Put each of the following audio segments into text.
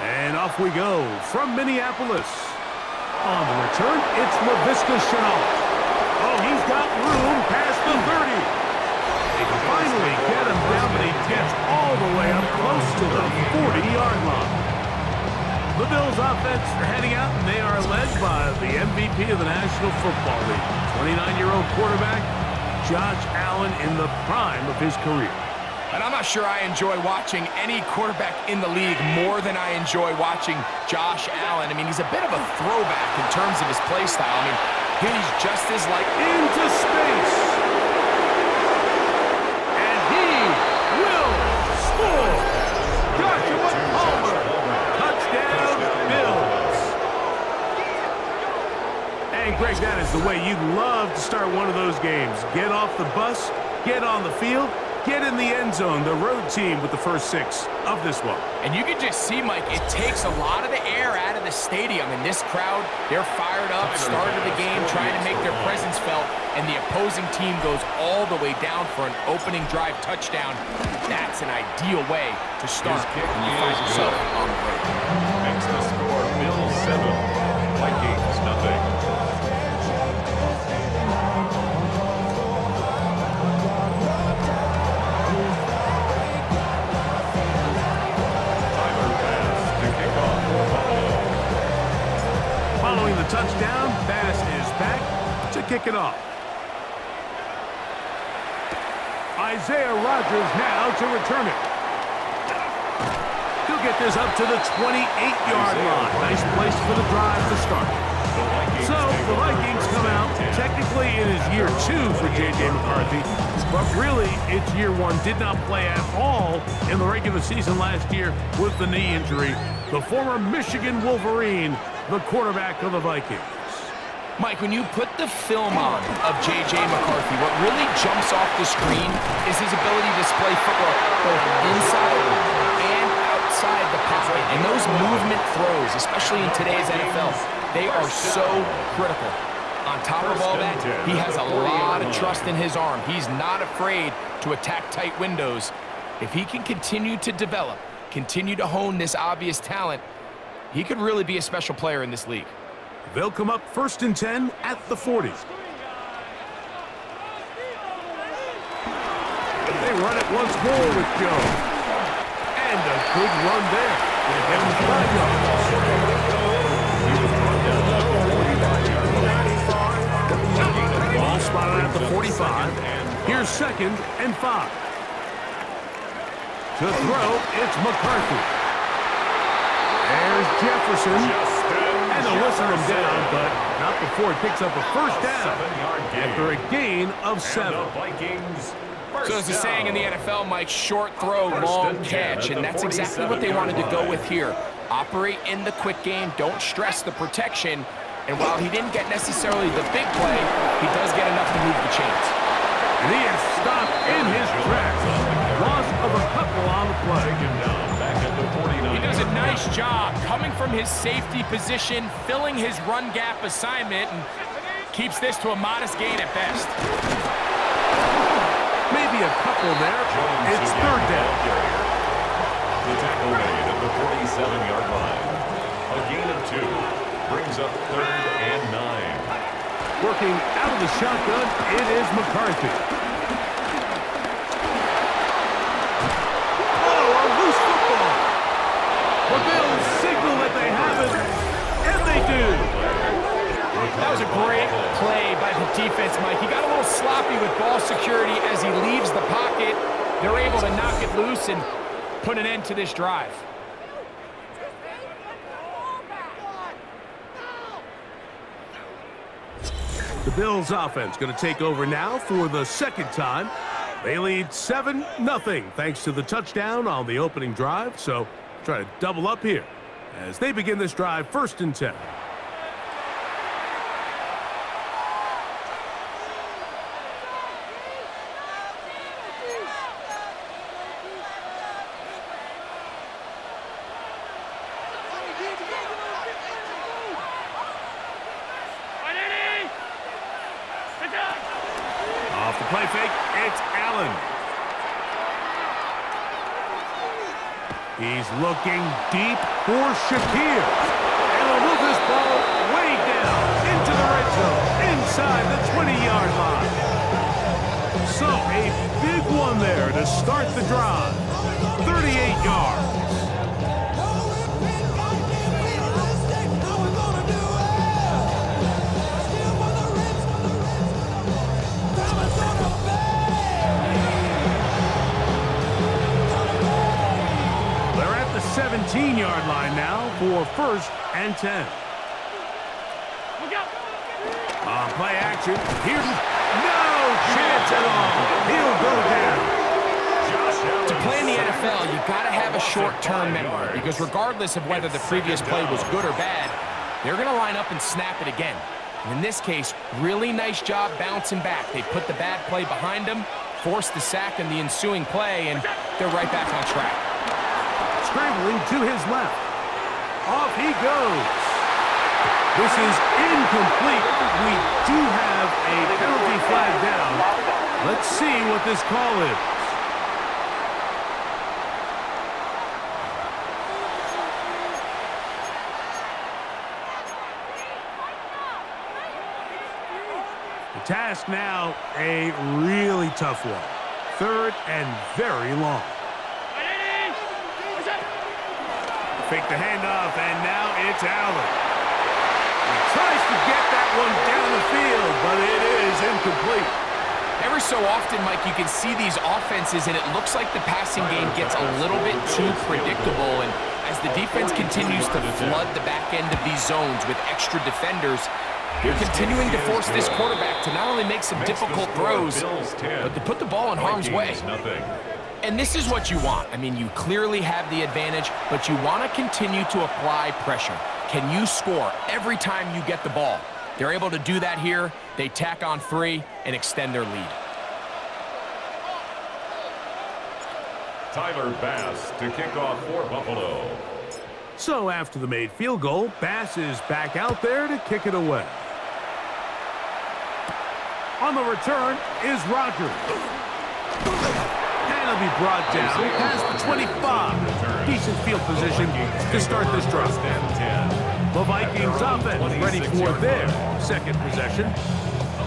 And off we go from Minneapolis. On the return, it's Laviska Shenault. Oh, he's got room past the 30. They can finally get him down, but he gets all the way up close to the 40-yard line. The Bills offense are heading out, and they are led by the MVP of the National Football League, 29-year-old quarterback Josh Allen in the prime of his career. And I'm not sure I enjoy watching any quarterback in the league more than I enjoy watching Josh Allen. I mean, he's a bit of a throwback in terms of his play style. I mean, he's just as like into space. And he will score. Joshua Palmer. Touchdown, Bills. And Greg, that is the way you'd love to start one of those games. Get off the bus, get on the field, get in the end zone. The road team with the first 6 of this one. And you can just see, Mike, it takes a lot of the air out of the stadium. And this crowd, they're fired up, started the game, trying to make their presence felt. And the opposing team goes all the way down for an opening drive touchdown. That's an ideal way to start when you find yourself on the road. Makes the score Bills 7, Vikings nothing. Following the touchdown, Bass is back to kick it off. Isaiah Rodgers now to return it. He'll get this up to the 28-yard line. Nice place for the drive to start. So the Vikings come out. Technically, it is year 2 for J.J. McCarthy, but really, it's year 1. Did not play at all in the regular season last year with the knee injury. The former Michigan Wolverine, the quarterback of the Vikings. Mike, when you put the film on of J.J. McCarthy, what really jumps off the screen is his ability to display footwork both inside and outside the pocket. And those movement throws, especially in today's NFL, they are so critical. On top of all that, he has a lot of trust in his arm. He's not afraid to attack tight windows. If he can continue to develop, continue to hone this obvious talent, he could really be a special player in this league. They'll come up 1st and 10 at the 40. They run it once more with Joe. And a good run there. They get him 5 yards. Ball spotted at the 45. Here's 2nd and 5. To throw, it's McCarthy. There's Jefferson. And they'll listen him down, but not before he picks up a first down after a gain of 7. So there's a saying in the NFL, Mike, short throw, long catch, and that's exactly what they wanted to go with here. Operate in the quick game, don't stress the protection, and while he didn't get necessarily the big play, he does get enough to move the chains. And he is stopped in his tracks. Loss of a couple on the play. He does a nice job coming from his safety position, filling his run gap assignment, and keeps this to a modest gain at best. Maybe a couple there. It's 3rd down. The tackle made at the 47-yard line. A gain of 2 brings up 3rd and 9. Working out of the shotgun, it is McCarthy. Oh, a loose football. The Bills signal that they have it, and they do. That was a great play by the defense, Mike. He got a little sloppy with ball security as he leaves the pocket. They're able to knock it loose and put an end to this drive. The Bills offense going to take over now for the 2nd time. They lead 7-0 thanks to the touchdown on the opening drive. So try to double up here as they begin this drive 1st and 10. Off the play fake, it's Allen. He's looking deep for Shakir. And he'll move this ball way down into the red zone, inside the 20-yard line. So, a big one there to start the drive. 38 yards. They're at the 17-yard line now for 1st and 10. Play action. Here, no chance at all. He'll go down. To play in the NFL, you got to have a short-term memory because regardless of whether the previous play was good or bad, they're going to line up and snap it again. And in this case, really nice job bouncing back. They put the bad play behind them, forced the sack in the ensuing play, and they're right back on track. Scrambling to his left. Off he goes. This is incomplete. We do have a penalty flag down. Let's see what this call is. The task now, a really tough one. 3rd and very long. Fake the handoff, and now it's Allen. Tries to get that one down the field, but it is incomplete. Every so often, Mike, you can see these offenses, and it looks like the passing game gets a little bit too predictable. And as the defense continues to flood the back end of these zones with extra defenders, they're continuing to force this quarterback to not only make some difficult throws, but to put the ball in harm's way. And this is what you want. I mean, you clearly have the advantage, but you want to continue to apply pressure. Can you score every time you get the ball? They're able to do that here. They tack on 3 and extend their lead. Tyler Bass to kick off for Buffalo. So after the made field goal, Bass is back out there to kick it away. On the return is Rodgers. And he'll be brought down past the 25. Decent field position to start this drive. The Vikings offense ready for their second possession.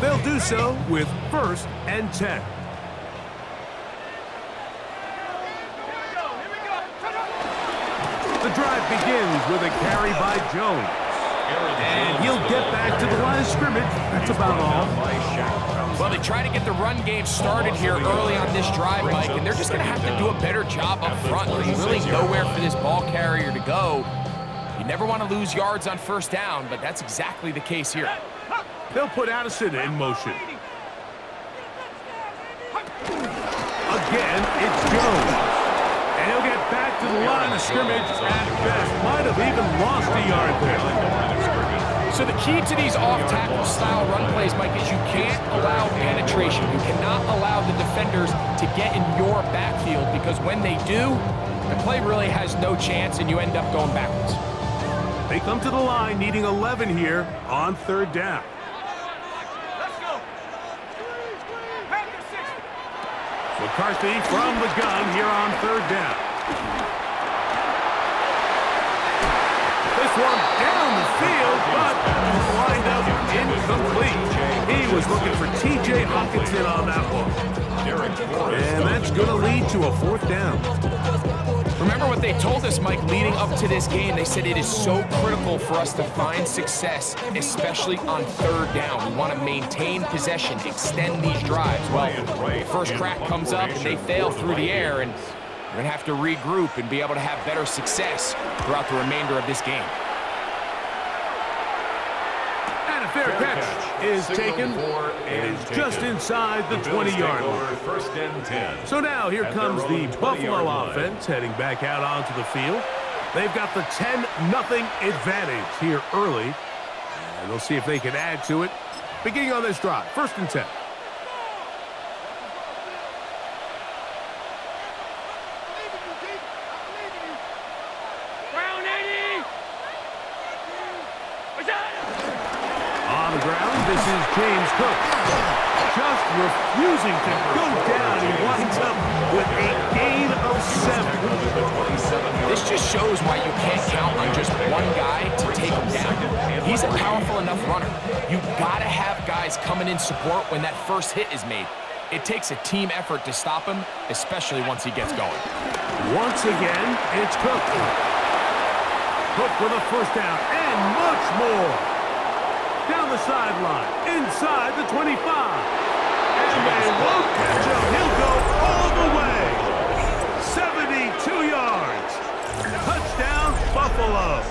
They'll do so with 1st and 10. The drive begins with a carry by Jones. And he'll get back to the line of scrimmage. That's about all. Well, they try to get the run game started here early on this drive, Mike, and they're just going to have to do a better job up front. There's really nowhere for this ball carrier to go. You never want to lose yards on 1st down, but that's exactly the case here. They'll put Addison in motion. Again, it's Jones. And he'll get back to the line of scrimmage at best. Might have even lost a yard there. So the key to these off-tackle style run plays, Mike, is you can't allow penetration. You cannot allow the defenders to get in your backfield because when they do, the play really has no chance and you end up going backwards. They come to the line needing 11 here on 3rd down. McCarthy from the gun here on 3rd down. This one down the field, but lined up incomplete. He was looking for T.J. Hawkinson on that one. And that's going to lead to a 4th down. Remember what they told us, Mike, leading up to this game. They said it is so critical for us to find success, especially on 3rd down. We want to maintain possession, extend these drives. Well, the first crack comes up and they fail through the air, and we're going to have to regroup and be able to have better success throughout the remainder of this game. And a fair catch is taken. It is just inside the 20-yard line. 1st and 10. So now here comes the Buffalo offense heading back out onto the field. They've got the 10-0 advantage here early. And they'll see if they can add to it. Beginning on this drive, 1st and 10. On the ground, this is James Cook. Just refusing to go down. He winds up with a gain of 7. This just shows why you can't count on just one guy to take him down. He's a powerful enough runner. You gotta have guys coming in support when that first hit is made. It takes a team effort to stop him, especially once he gets going. Once again, it's Cook. Cook with a first down and much more. Down the sideline, inside the 25. And they won't catch him. He'll go all the way. 72 yards. Touchdown, Buffalo.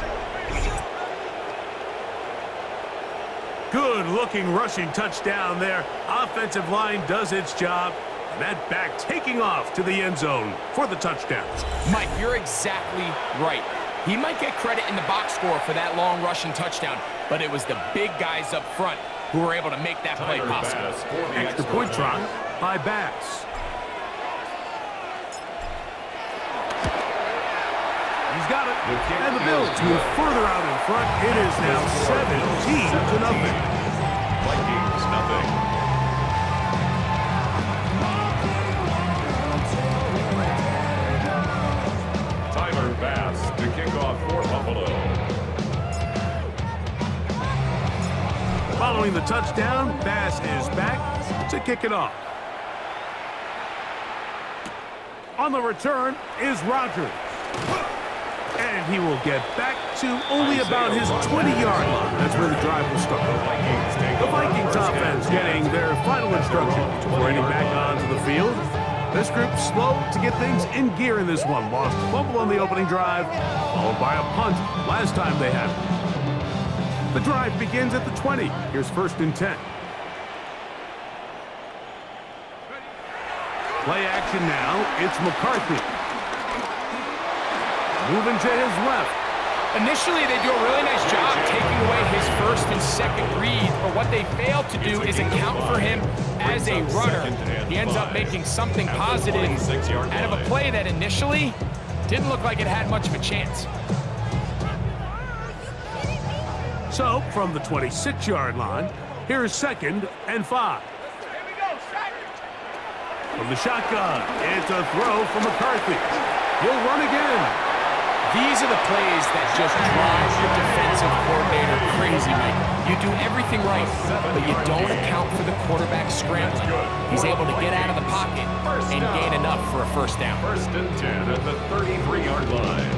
Good-looking rushing touchdown there. Offensive line does its job. And that back taking off to the end zone for the touchdown. Mike, you're exactly right. He might get credit in the box score for that long rushing touchdown, but it was the big guys up front who were able to make that play possible. Extra point try by Bass. He's got it. And the Bills move further out in front. It is now 17-0. Vikings, nothing. Tyler Bass to kick off for Buffalo. Following the touchdown, Bass is back to kick it off. On the return is Rodgers. And he will get back to only about his 20-yard line. That's where the drive will start. The Vikings offense getting their final instructions before heading back onto the field. This group slow to get things in gear in this one. Lost a fumble on the opening drive, followed by a punt last time they had it. The drive begins at the 20. Here's 1st and 10. Play action now. It's McCarthy. Moving to his left. Initially, they do a really nice job taking away his first and second read, but what they fail to do is account for him as a runner. He ends up making something positive out of a play that initially didn't look like it had much of a chance. So, from the 26-yard line, here's 2nd and 5. From the shotgun, it's a throw from McCarthy. He'll run again. These are the plays that just drive your defensive coordinator crazy, Mike. You do everything right, but you don't account for the quarterback scrambling. He's able to get out of the pocket and gain enough for a first down. 1st and 10 at the 33-yard line.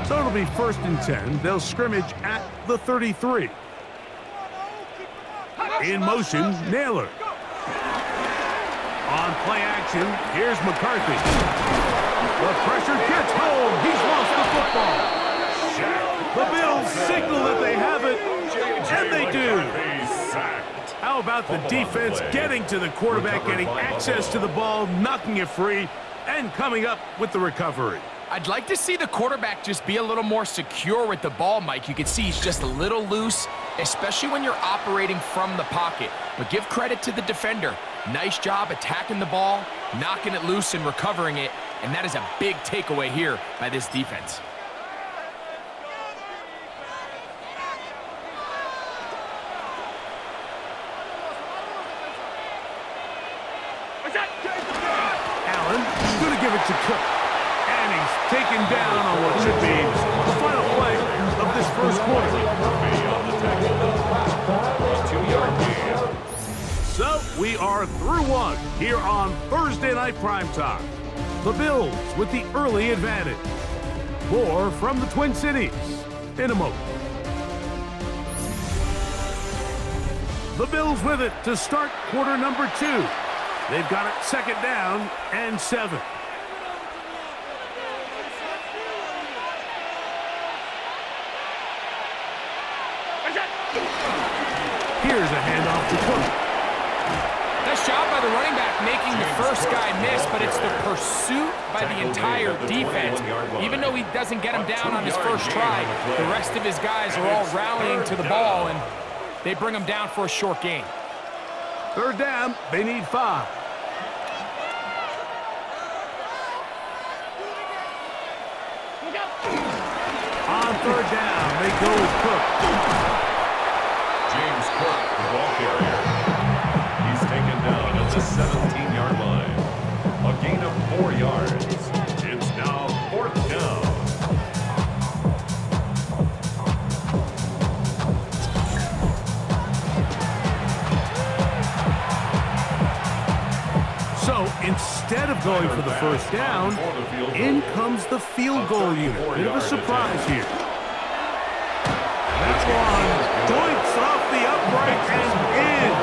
So it'll be 1st and 10. They'll scrimmage at the 33. In motion, Naylor. On play action, here's McCarthy. The pressure gets home. He's lost the football. The Bills signal that they have it, and they do. How about the defense getting to the quarterback, getting access to the ball, knocking it free, and coming up with the recovery? I'd like to see the quarterback just be a little more secure with the ball, Mike. You can see he's just a little loose, especially when you're operating from the pocket. But give credit to the defender. Nice job attacking the ball, knocking it loose and recovering it, and that is a big takeaway here by this defense. Allen going to give it to Cook. And he's taken down on what should be the final play of this first quarter. So we are through one here on Thursday Night Primetime. The Bills with the early advantage. More from the Twin Cities in a moment. The Bills with it to start quarter number 2. They've got it 2nd down and 7. Here's a handoff to Cook. Nice job by the running back making the first guy miss, but it's the pursuit by the entire defense. Even though he doesn't get him down on his first try, the rest of his guys are all rallying to the ball, and they bring him down for a short gain. 3rd down, they need 5. On 3rd down, they go with Cook. James Cook, the ball carrier. He's taken down at the 17-yard line. going for the first down. In comes the field goal unit. Bit of a surprise here. That one doinks off the upright and in.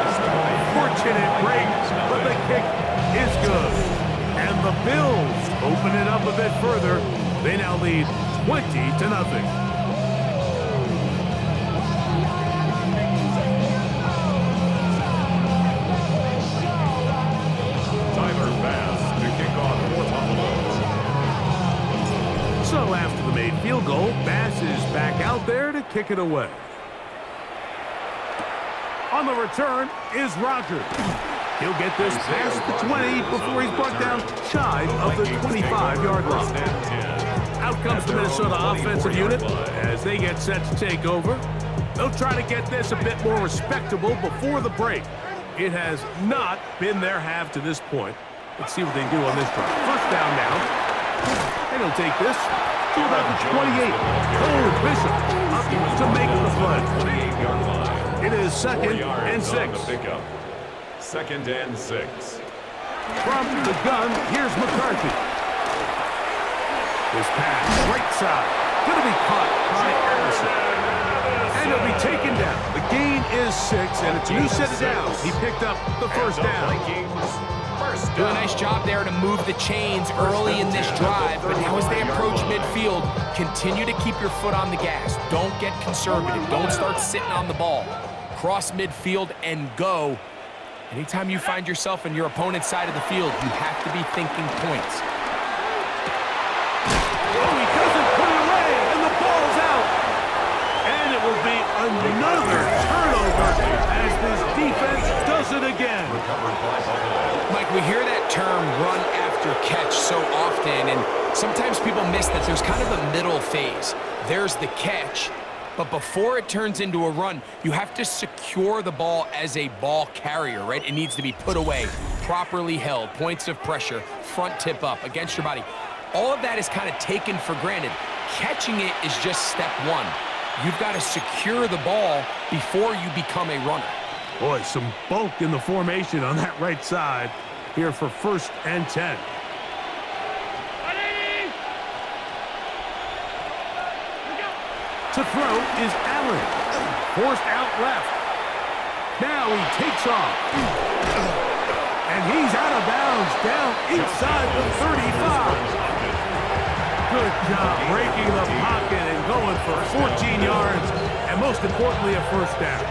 Fortunate break, but the kick is good. And the Bills open it up a bit further. They now lead 20-0. So after the made field goal, Bass is back out there to kick it away. On the return is Rogers. He'll get this past the 20 before he's brought down shy of the 25-yard line. Out comes the Minnesota offensive unit as they get set to take over. They'll try to get this a bit more respectable before the break. It has not been their half to this point. Let's see what they do on this drive. First down now. And he'll take this to about the 28. Cole Bishop up to make the play. It is 2nd and 6. Second and 6. From the gun, here's McCarthy. This pass, right side, going to be caught by Allison. And he'll be taken down. The gain is 6, and it's a new set of downs. He picked up the first down. Do a nice job there to move the chains early in this drive, but now as they approach midfield, continue to keep your foot on the gas. Don't get conservative. Don't start sitting on the ball. Cross midfield and go. Anytime you find yourself on your opponent's side of the field, you have to be thinking points. Oh, he doesn't put it away, and the ball's out. And it will be another turnover as this defense does it again. Mike, we hear that term run after catch so often, and sometimes people miss that there's kind of a middle phase. There's the catch, but before it turns into a run, you have to secure the ball as a ball carrier, right? It needs to be put away, properly held, points of pressure, front tip up against your body. All of that is kind of taken for granted. Catching it is just step one. You've got to secure the ball before you become a runner. Boy, some bulk in the formation on that right side here for 1st and 10. To throw is Allen. Forced out left. Now he takes off. And he's out of bounds down inside the 35. Good job breaking the pocket and going for 14 yards, and most importantly, a first down.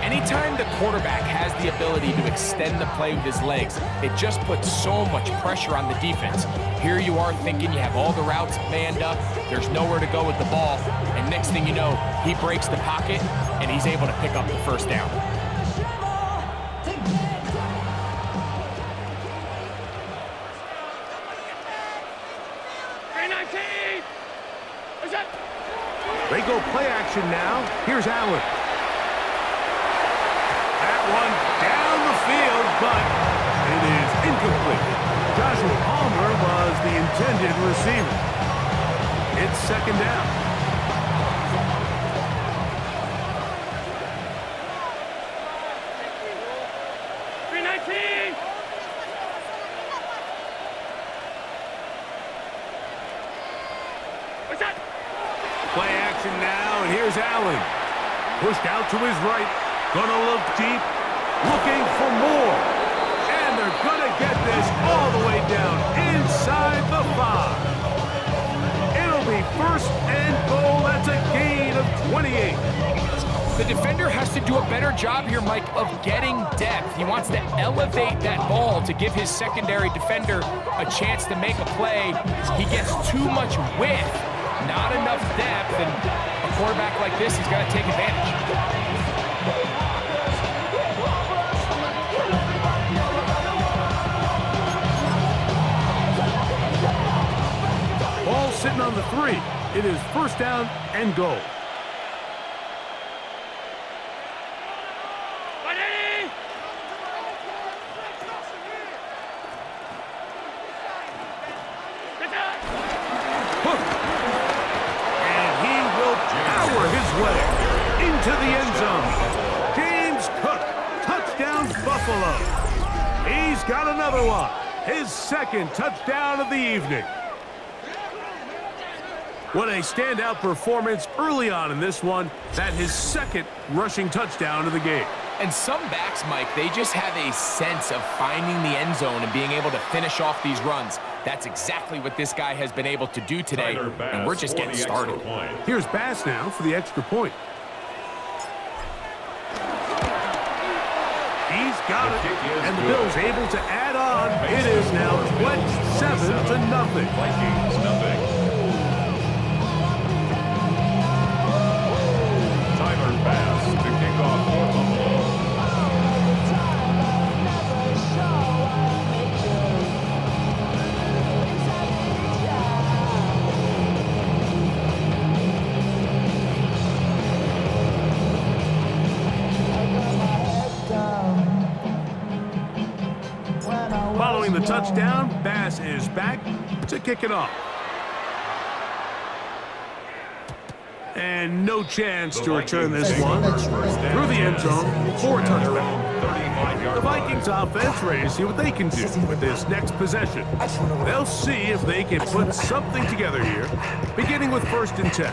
Anytime the quarterback has the ability to extend the play with his legs, it just puts so much pressure on the defense. Here you are thinking you have all the routes manned up, there's nowhere to go with the ball, and next thing you know, he breaks the pocket, and he's able to pick up the first down. They go play action now. Here's Allen. That one down the field, but it is incomplete. Joshua Palmer was the intended receiver. It's 2nd down. Play action now, and here's Allen. Pushed out to his right. Gonna look deep. Looking for more. And they're gonna get this all the way down inside the 5. It'll be 1st and goal. That's a gain of 28. The defender has to do a better job here, Mike, of getting depth. He wants to elevate that ball to give his secondary defender a chance to make a play. He gets too much width. Not enough depth, and a quarterback like this, he's got to take advantage. Ball sitting on the 3. It is 1st down and goal. Into the end zone. James Cook, touchdown Buffalo. He's got another one. His second touchdown of the evening. What a standout performance early on in this one. That his second rushing touchdown of the game. And some backs, Mike, they just have a sense of finding the end zone and being able to finish off these runs. That's exactly what this guy has been able to do today, and we're just getting started. Here's Bass now for the extra point. He's got it, and the Bills able to add on. It is now 27-0. Vikings, nothing. Tyler Bass to kick off for Buffalo. Following the touchdown, Bass is back to kick it off. And no chance to return this one through the end zone for a touchdown. The Vikings offense ready to see what they can do with this next possession. They'll see if they can put something together here, beginning with 1st and 10.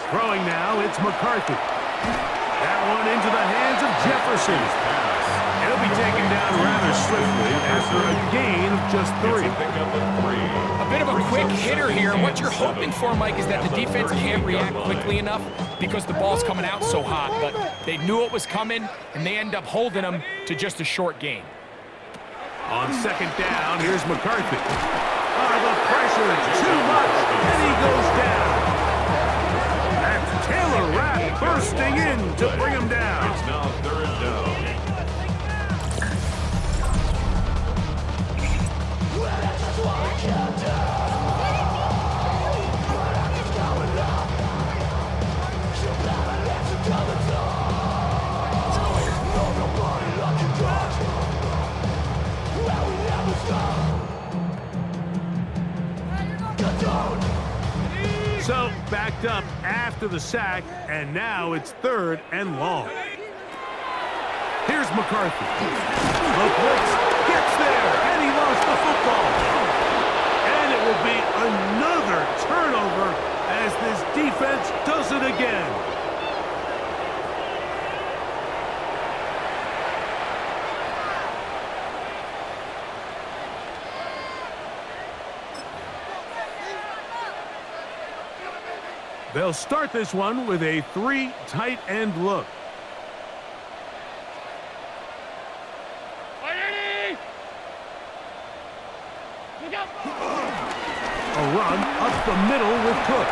Throwing now, it's McCarthy. That one into the hands of Jefferson. He'll be taken down rather swiftly after a gain of just 3. A bit of a quick hitter here. What you're hoping for, Mike, is that the defense can't react quickly enough because the ball's coming out so hot. But they knew it was coming, and they end up holding them to just a short gain. On 2nd down, here's McCarthy. The pressure, too much, and he goes down. That's Taylor Rapp bursting in to bring him down. It's now 3rd down. So, backed up after the sack, and now it's 3rd and long. Here's McCarthy. The blitz gets there, and he lost the football. And it will be another turnover as this defense does it again. They'll start this one with a 3 tight end look. A run up the middle with Cook.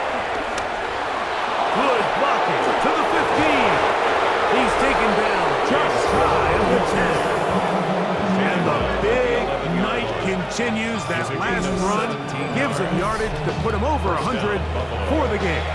Good blocking to the 15. He's taken down just shy of the 10. And the big night continues. That last run gives him yardage to put him over 100 for the game.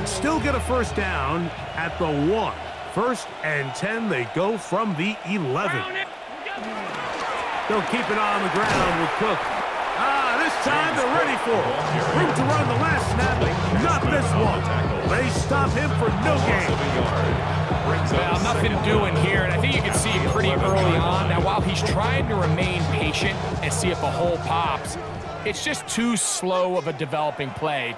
Still get a 1st down at the 1. 1st and 10, they go from the 11. They'll keep it on the ground with Cook. This time they're ready for it. Room to run the last snap, not this one. They stop him for no gain. Well, nothing doing here, and I think you can see pretty early on. Now, while he's trying to remain patient and see if a hole pops, it's just too slow of a developing play.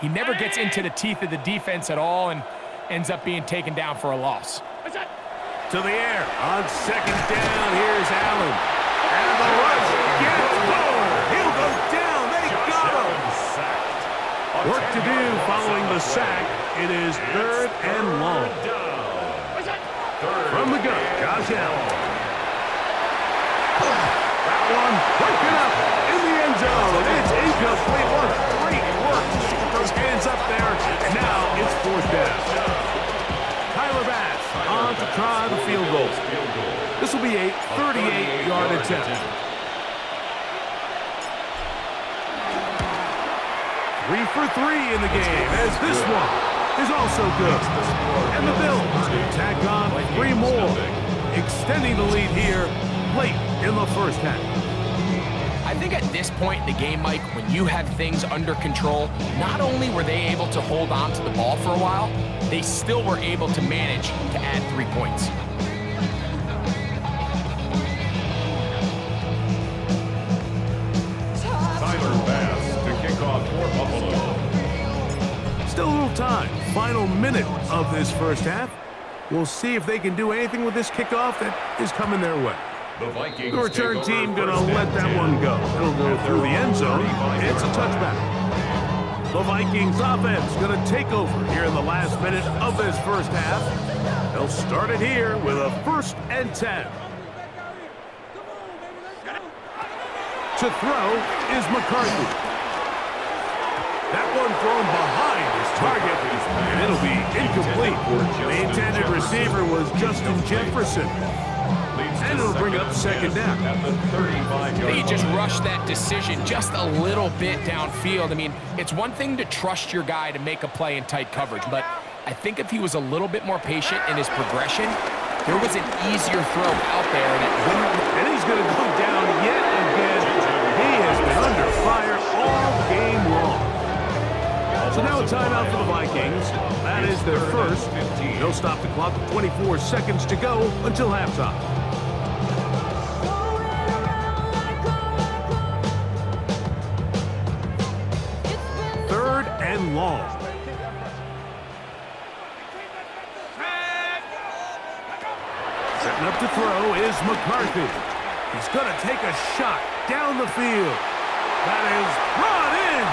He never gets into the teeth of the defense at all and ends up being taken down for a loss. To the air on 2nd down. Here's Allen. And the rush gets lower. He'll go down. They got him. Work to do following the sack. It is 3rd and long. From the gun, Josh Allen. That one broken up in the end zone. It's incomplete. What great work to get those hands up there. And now it's 4th down. Tyler Bass on to try the field goal. This will be a 38-yard attempt. 3 for 3 in the game as this one is also good. And the Bills tack on 3 more, extending the lead here late in the first half. I think at this point in the game, Mike, when you have things under control, not only were they able to hold on to the ball for a while, they still were able to manage to add 3 points. To kick off for Buffalo. Still a little time. Final minute of this first half. We'll see if they can do anything with this kickoff that is coming their way. The Vikings. The return team going to let that one go. It'll go through the end zone. It's a touchback. The Vikings offense going to take over here in the last minute of this first half. They'll start it here with a 1st and 10. To throw is McCarthy. That one thrown behind his target, and it'll be incomplete. The intended receiver was Justin Jefferson. And it'll bring up 2nd down. They just rushed that decision just a little bit downfield. I mean, it's one thing to trust your guy to make a play in tight coverage, but I think if he was a little bit more patient in his progression, there was an easier throw out there that wouldn't. And he's going to go down yet again. He has been under fire all game long. So now a timeout for the Vikings. That is their first. They'll stop the clock with 24 seconds to go until halftime. Third and long. Setting up to throw is McCarthy. He's going to take a shot down the field. That is brought in.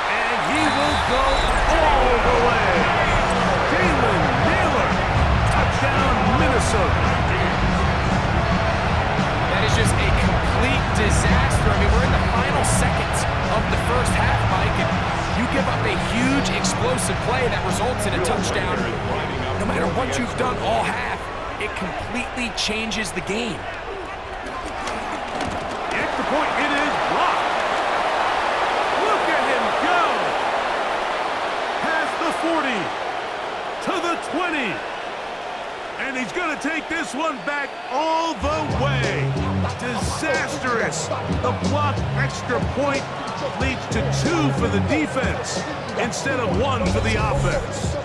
And he will go all the way. Jalen Naylor. Touchdown, Minnesota. That is just a complete disaster. I mean, we're in the final seconds of the first half, Mike, and you give up a huge explosive play that results in a touchdown. No matter what you've done all half, it completely changes the game. The extra point, it is blocked. Look at him go. Past the 40 to the 20. And he's going to take this one back all the way. Disastrous. The blocked extra point leads to 2 for the defense instead of 1 for the offense.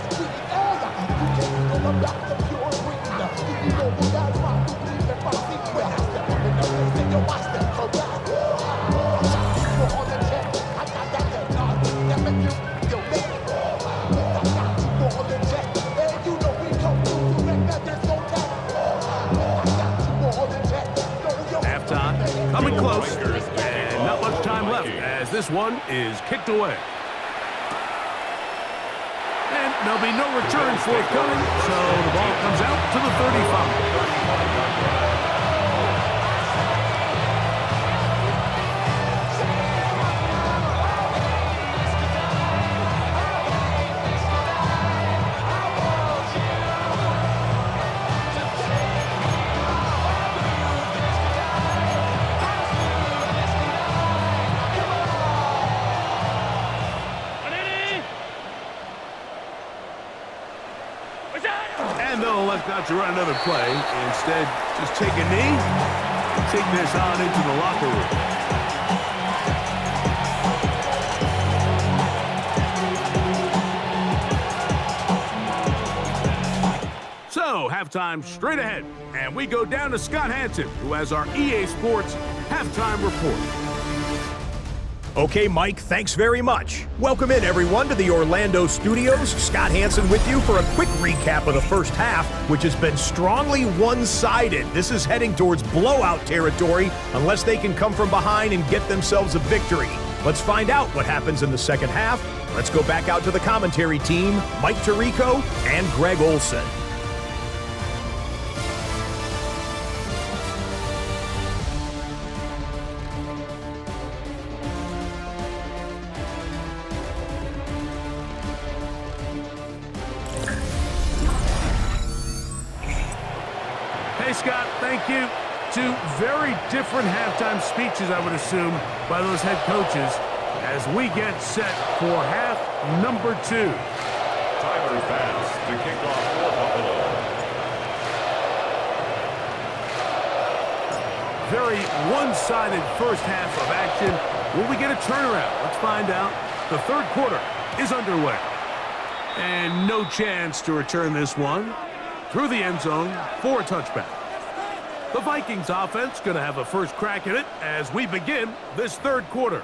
Halftime coming close, and not much time left as this one is kicked away. And there'll be no return forthcoming, so the ball comes out to the 35. And they'll elect not to run another play. Instead, just take a knee and take this on into the locker room. So, halftime straight ahead. And we go down to Scott Hanson, who has our EA Sports halftime report. Okay, Mike, thanks very much. Welcome in, everyone, to the Orlando studios. Scott Hanson with you for a quick recap of the first half, which has been strongly one-sided. This is heading towards blowout territory unless they can come from behind and get themselves a victory. Let's find out what happens in the second half. Let's go back out to the commentary team, Mike Tirico and Greg Olson. Hey, Scott, thank you. 2 very different halftime speeches, I would assume, by those head coaches as we get set for half number 2. Tyler pass to kick off for Buffalo. Very one-sided first half of action. Will we get a turnaround? Let's find out. The third quarter is underway. And no chance to return this one. Through the end zone for a touchback. The Vikings offense going to have a first crack at it as we begin this third quarter.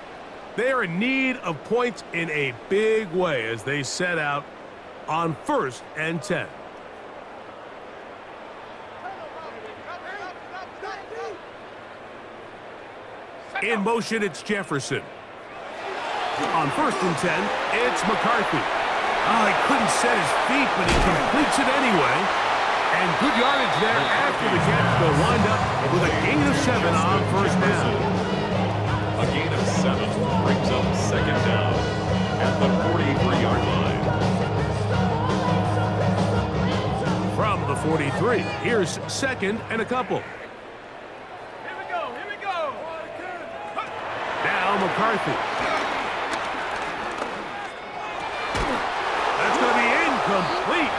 They are in need of points in a big way as they set out on 1st and 10. In motion, it's Jefferson. On 1st and 10, it's McCarthy. Oh, he couldn't set his feet, but he completes it anyway. And good yardage there after the catch. They'll wind up with a gain of 7 on 1st down. A gain of 7 brings up 2nd down at the 43-yard line. From the 43, here's 2nd and a couple. Now McCarthy. That's going to be incomplete.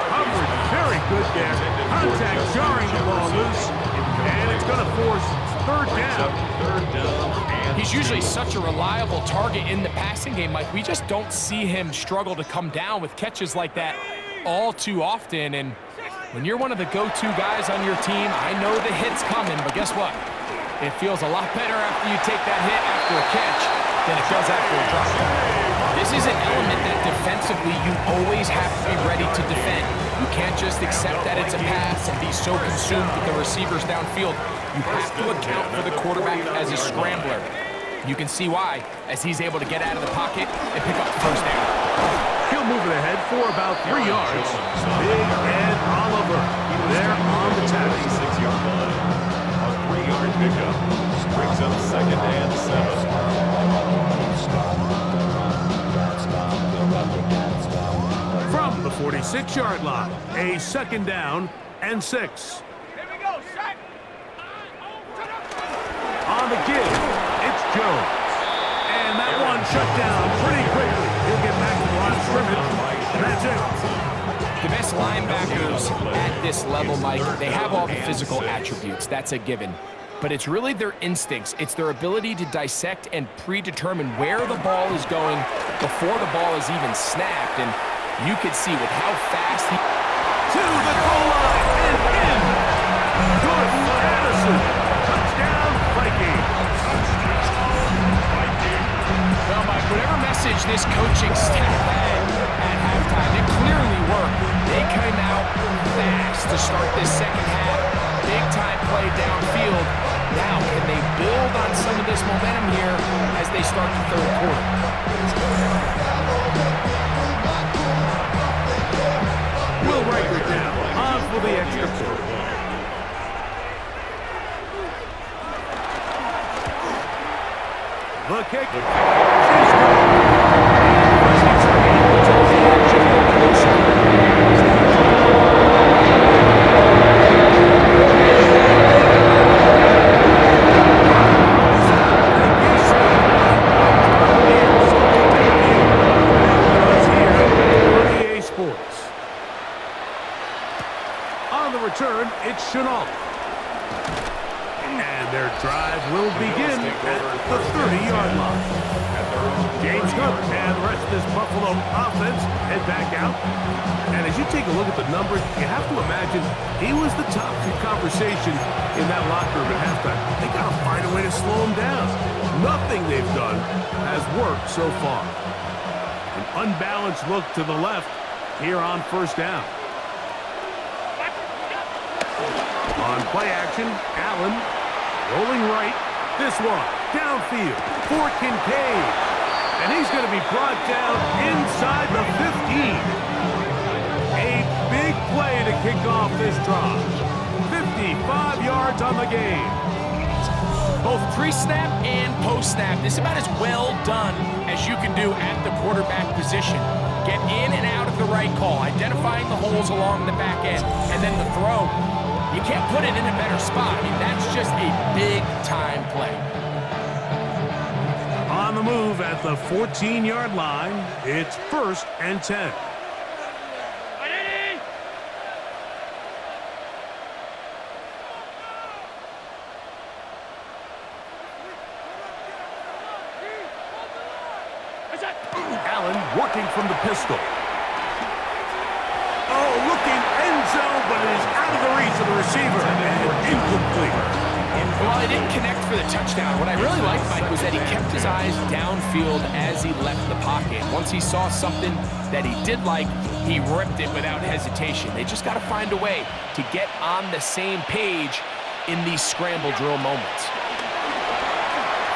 Coverage very good there. Contact jarring the ball loose. And it's going to force 3rd down. He's usually such a reliable target in the passing game, Mike. We just don't see him struggle to come down with catches like that all too often. And when you're one of the go-to guys on your team, I know the hit's coming, but guess what? It feels a lot better after you take that hit after a catch than it does after a drop. This is an element that defensively you always have to be ready to defend. You can't just accept that it's a pass and be so consumed with the receivers downfield. You have to account for the quarterback as a scrambler. You can see why, as he's able to get out of the pocket and pick up the 1st down. He'll move it ahead for about 3 yards. Big Ed Oliver there on the tackle. 6-yard line. A 3-yard pickup brings up 2nd and 7. From the 46-yard line, a 2nd down and 6. On the give, it's Jones. And that one shut down pretty quickly. He'll get back to the line of scrimmage, and that's it. The best linebackers at this level, Mike, they have all the physical attributes. That's a given. But it's really their instincts. It's their ability to dissect and predetermine where the ball is going before the ball is even snapped. And you could see with how fast he... To the goal line and in. Jordan Addison. Touchdown, Vikings. Well, Mike, whatever message this coaching staff had at halftime, it clearly worked. They came out fast to start this 2nd half. Big-time play downfield. Now, can they build on some of this momentum here as they start the 3rd quarter? Will Riker down. On for the extra point. The kick is good. On the return, it's Chenault. And their drive will begin at the 30-yard line. James Cook and the rest of this Buffalo offense head back out. And as you take a look at the numbers, you have to imagine he was the top of the conversation in that locker room at halftime. They got to find a way to slow him down. Nothing they've done has worked so far. An unbalanced look to the left here on 1st down. On play action, Allen rolling right. This one downfield for Kincaid. And he's going to be brought down inside the 15. A big play to kick off this drive. 55 yards on the game. Both pre-snap and post-snap. This is about as well done as you can do at the quarterback position. Get in and out of the right call, identifying the holes along the back end, and then the throw. You can't put it in a better spot. I mean, that's just a big-time play. On the move at the 14-yard line, it's 1st and 10. working from the pistol. Oh, looking end zone, but it is out of the reach of the receiver and incomplete. Well, he didn't connect for the touchdown. What I really liked, Mike, was that he kept his eyes downfield as he left the pocket. Once he saw something that he did like, he ripped it without hesitation. They just got to find a way to get on the same page in these scramble drill moments.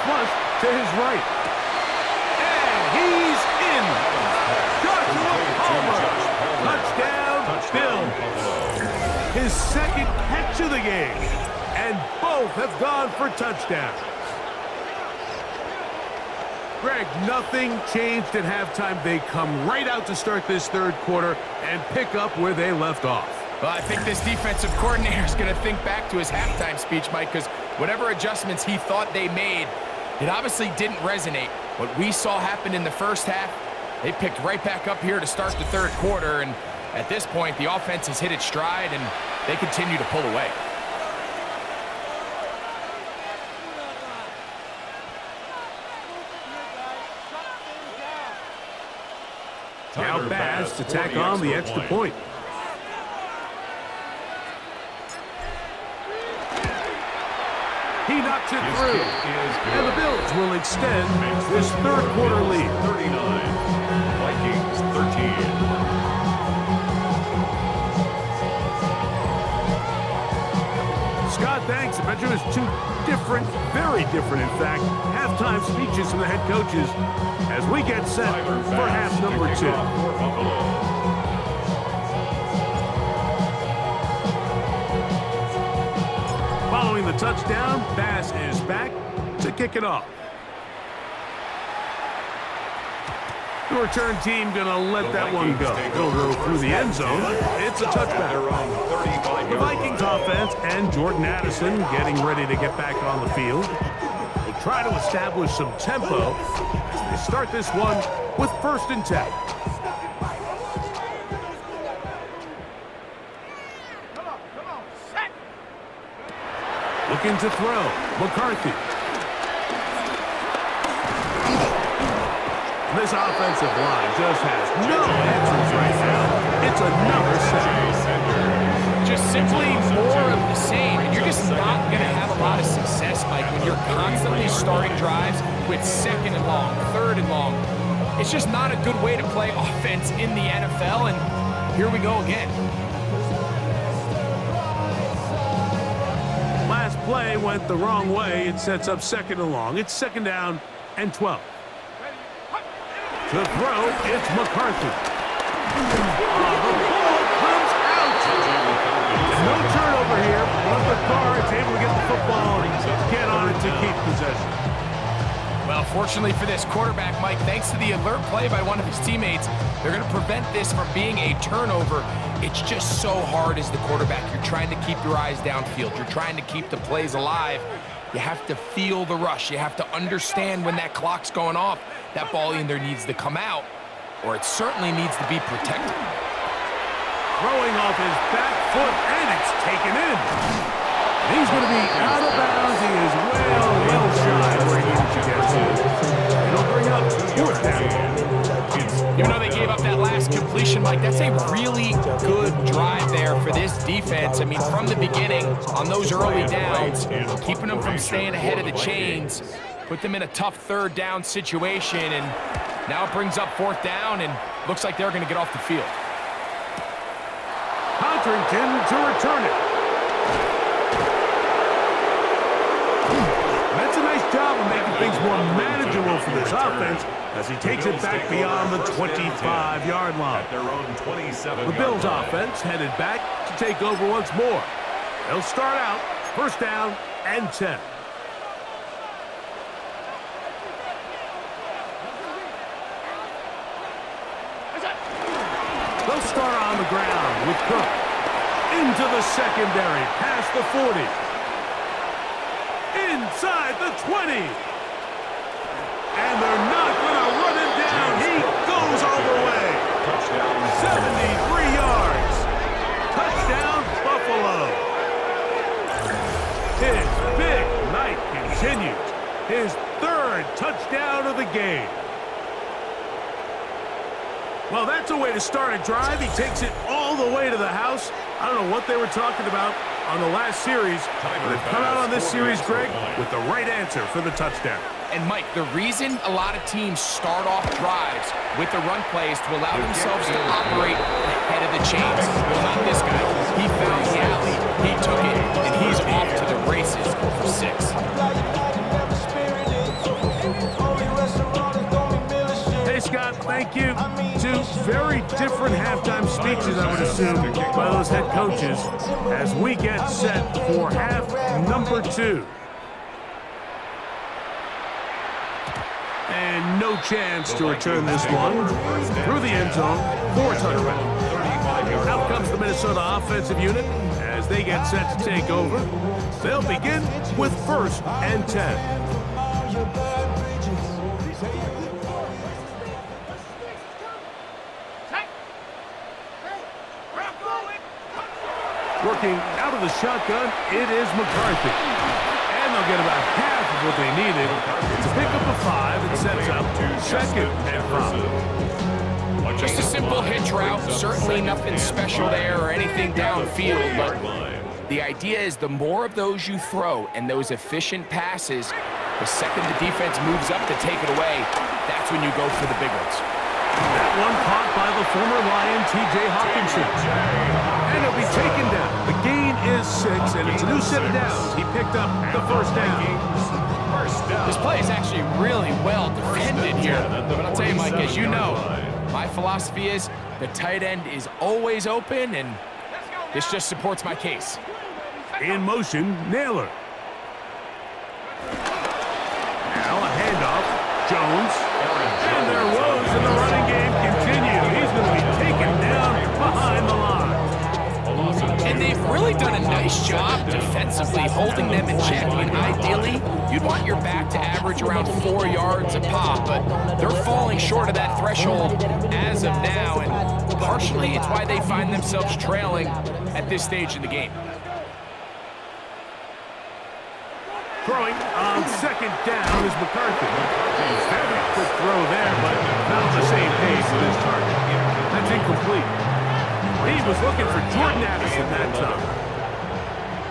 Flush to his right. And he's in. Joshua Palmer. Touchdown, Bills. His second catch of the game. And both have gone for touchdowns. Greg, nothing changed at halftime. They come right out to start this third quarter and pick up where they left off. Well, I think this defensive coordinator is going to think back to his halftime speech, Mike, because whatever adjustments he thought they made, it obviously didn't resonate. What we saw happen in the first half, they picked right back up here to start the third quarter, and at this point, the offense has hit its stride, and they continue to pull away. Now Bass to tack on the extra point. He knocks it through, and the Bills will extend this third quarter lead. 39, Vikings 13. Scott, thanks. I bet you it was two different, very different, in fact, halftime speeches from the head coaches as we get set for half number 2. Following the touchdown, Bass is back to kick it off. The return team going to let that one go. It'll go through the end zone. It's a touchback. The Vikings offense and Jordan Addison getting ready to get back on the field. They'll try to establish some tempo as they start this one with 1st and 10. Looking to throw. McCarthy. This offensive line just has no answers right now. It's another sack. Just simply more of the same, and you're just not going to have a lot of success, Mike, when you're constantly starting drives with 2nd and long, 3rd and long. It's just not a good way to play offense in the NFL, and here we go again. Last play went the wrong way. It sets up 2nd and long. It's 2nd down and 12. To throw, it's McCarthy. The ball comes out. No turnover here, but McCarr is able to get the football and get on it to keep possession. Well, fortunately for this quarterback, Mike, thanks to the alert play by one of his teammates, they're going to prevent this from being a turnover. It's just so hard as the quarterback. You're trying to keep your eyes downfield. You're trying to keep the plays alive. You have to feel the rush. You have to understand when that clock's going off. That ball either needs to come out, or it certainly needs to be protected. Throwing off his back foot, and it's taken in. And he's going to be out of bounds. He is well shy where he needed to get to. It'll bring up 4th down. Even though they gave up that last completion, Mike, that's a really good drive there for this defense. I mean, from the beginning, on those early downs, keeping them from staying ahead of the chains, put them in a tough 3rd down situation, and now it brings up 4th down, and looks like they're going to get off the field. Contrington to return it. That's a nice job of making things more manageable for this offense as he takes it back beyond the 25-yard line. At their own 27. The Bills offense headed back to take over once more. They'll start out 1st down and 10. They'll start on the ground with Cook. Into the secondary, past the 40. Inside the 20. And they're not going to run him down. He goes all the way. Touchdown. 73 yards. Touchdown, Buffalo. His big night continues. His 3rd touchdown of the game. Well, that's a way to start a drive. He takes it all the way to the house. I don't know what they were talking about on the last series, but they've come out on this series, Greg, with the right answer for the touchdown. And, Mike, the reason a lot of teams start off drives with the run plays to allow themselves to operate ahead of the chains. Well, not this guy. He found the alley, he took it, and he's off to the races for 6. Hey, Scott, thank you. Two very different halftime speeches, I would assume, by those head coaches as we get set for half number 2. And no chance to return this one through the end zone for a touchdown. Out comes the Minnesota offensive unit as they get set to take over. They'll begin with 1st and 10. Working out of the shotgun, it is McCarthy. And they'll get about half of what they needed to pick up a 5 and sets up 2nd and 5. Just a simple hitch route, certainly nothing special there or anything downfield, but the idea is the more of those you throw and those efficient passes, the second the defense moves up to take it away, that's when you go for the big ones. That one caught by the former Lion, T.J. Hawkinson. And it'll be taken down. The gain is 6, and it's a new set of downs. He picked up the 1st down. This play is actually really well defended here. But I'll tell you, Mike, as you know, my philosophy is the tight end is always open, and this just supports my case. In motion, Naylor. Now a handoff. Jones. And their woes in the running game continue. He's going to be taken down behind the line. And they've really done a nice job defensively holding them in check. I mean, ideally, you'd want your back to average around 4 yards a pop, but they're falling short of that threshold as of now, and partially it's why they find themselves trailing at this stage in the game. Throwing on 2nd down is McCarthy. Very quick throw there, but not on the same pace with his target. That's incomplete. He was looking for Jordan Addison that time.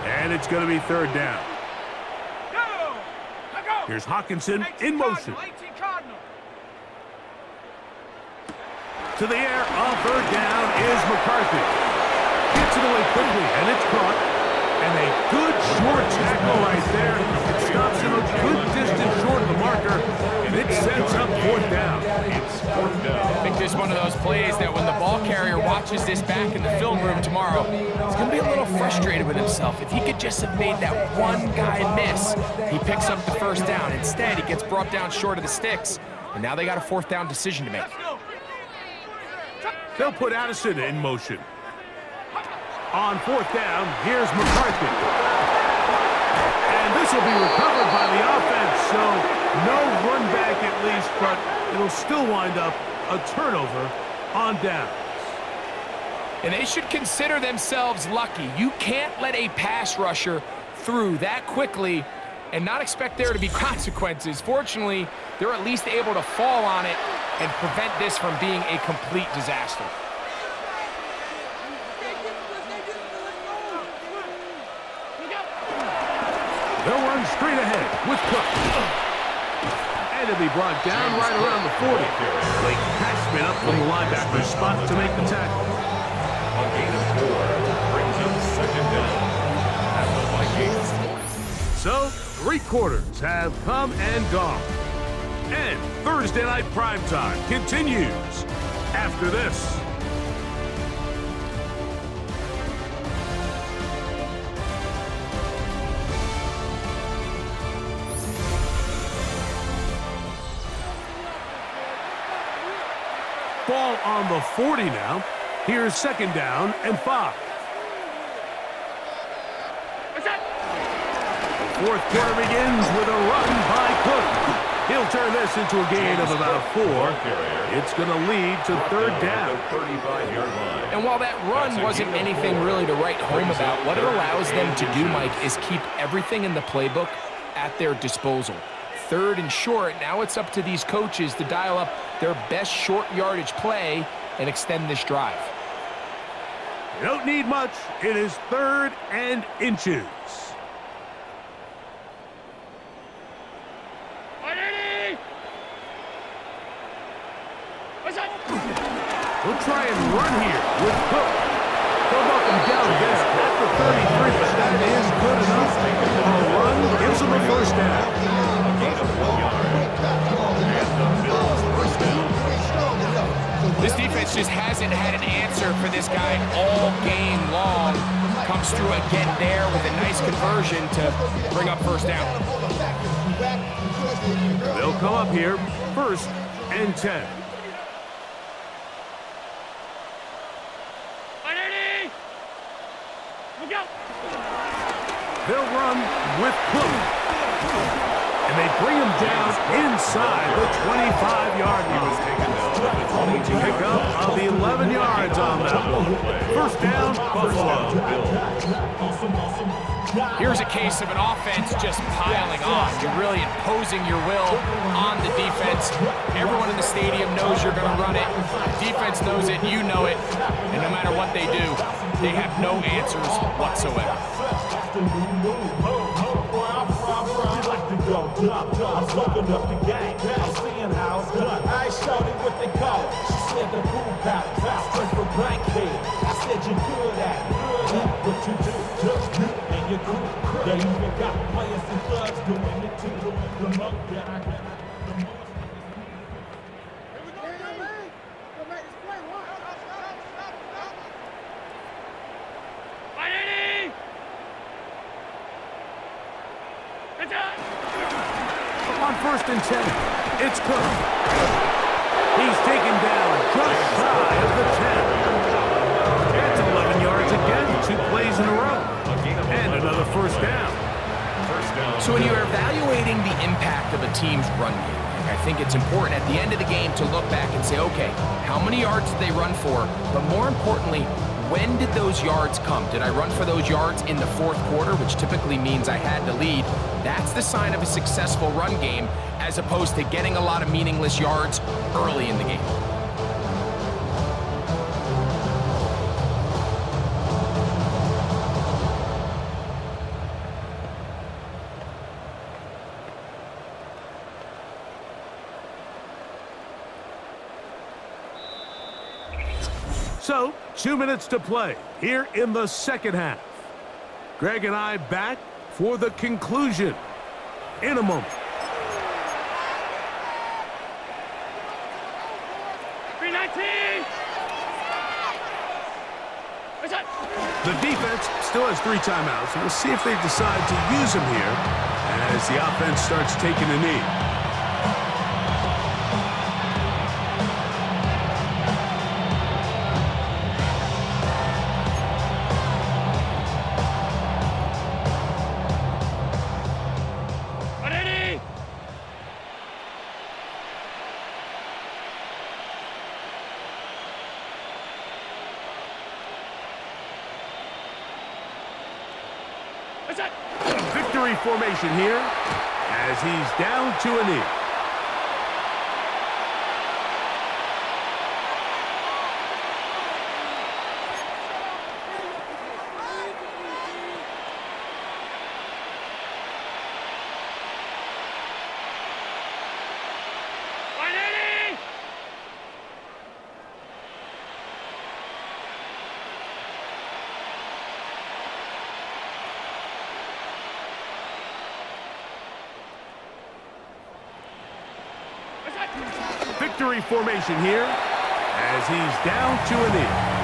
And it's going to be 3rd down. Here's Hawkinson in motion. To the air on 3rd down is McCarthy. Gets it away quickly, and it's caught. And a good short tackle right there. It stops him a good distance short of the marker, and it sets up 4th down. It's 4th down. I think this is one of those plays that when the ball carrier watches this back in the film room tomorrow, he's going to be a little frustrated with himself. If he could just have made that one guy miss, he picks up the 1st down. Instead, he gets brought down short of the sticks, and now they got a 4th down decision to make. They'll put Addison in motion. On 4th down, here's McCarthy. And this will be recovered by the offense, so no run back at least, but it'll still wind up a turnover on downs. And they should consider themselves lucky. You can't let a pass rusher through that quickly and not expect there to be consequences. Fortunately, they're at least able to fall on it and prevent this from being a complete disaster. They'll run straight ahead with Cook. And it'll be brought down right around the 40. Late Passman up from the linebacker's spot to make the tackle. A gain of 4 brings up 2nd down at the Vikings. So, 3 quarters have come and gone. And Thursday Night Primetime continues after this. Ball on the 40 now. Here's 2nd down and 5. The 4th quarter begins with a run by Cook. He'll turn this into a gain of about 4. It's going to lead to 3rd down. And while that run wasn't anything really to write home about, what it allows them to do, Mike, is keep everything in the playbook at their disposal. 3rd and short, now it's up to these coaches to dial up their best short yardage play and extend this drive. You don't need much. It is 3rd and inches. We'll try and run here with Cook. They'll knock him down there at the 33, but that is good enough. A run gives him a first down. A gain of 1 yard. And the Bills first down. This defense just hasn't had an answer for this guy all game long. Comes through again there with a nice conversion to bring up first down. They'll come up here, 1st and 10. They'll run with Cook. And they bring him down inside the 25-yard line. Pick up of the 11 yards on that one. First down, Buffalo. Here's a case of an offense just piling on. You're really imposing your will on the defense. Everyone in the stadium knows you're going to run it. The defense knows it, you know it. And no matter what they do, they have no answers whatsoever. I'm fucking up the game. I'm seeing how it's done. I ain't showed it what they call it. She said the boom powder. Fast straight from Blankhead. I said you're good at it. Good at what you do. Just you and your crew. They even got players and thugs doing it too. The monk that I got. On 1st and 10, it's Cook. He's taken down just shy of the 10. That's 11 yards again, 2 plays in a row. And another first down. So when you're evaluating the impact of a team's run game, I think it's important at the end of the game to look back and say, okay, how many yards did they run for? But more importantly, when did those yards come? Did I run for those yards in the 4th quarter, which typically means I had to lead? That's the sign of a successful run game, as opposed to getting a lot of meaningless yards early in the game. So, 2 minutes to play here in the second half. Greg and I back for the conclusion in a moment. The defense still has 3 timeouts. We'll see if they decide to use them here as the offense starts taking a knee. Victory formation here as he's down to a knee. Victory formation here as he's down to a knee.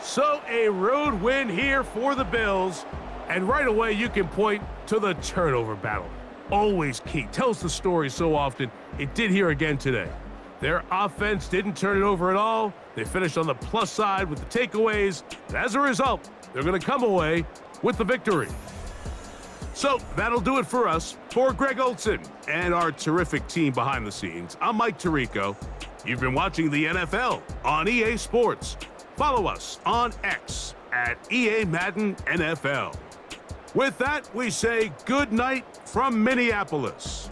So a road win here for the Bills. And right away, you can point to the turnover battle. Always key. Tells the story so often. It did here again today. Their offense didn't turn it over at all. They finished on the plus side with the takeaways. And as a result, they're going to come away with the victory. So that'll do it for us. For Greg Olson and our terrific team behind the scenes, I'm Mike Tirico. You've been watching the NFL on EA Sports. Follow us on X at EA Madden NFL. With that, we say good night from Minneapolis.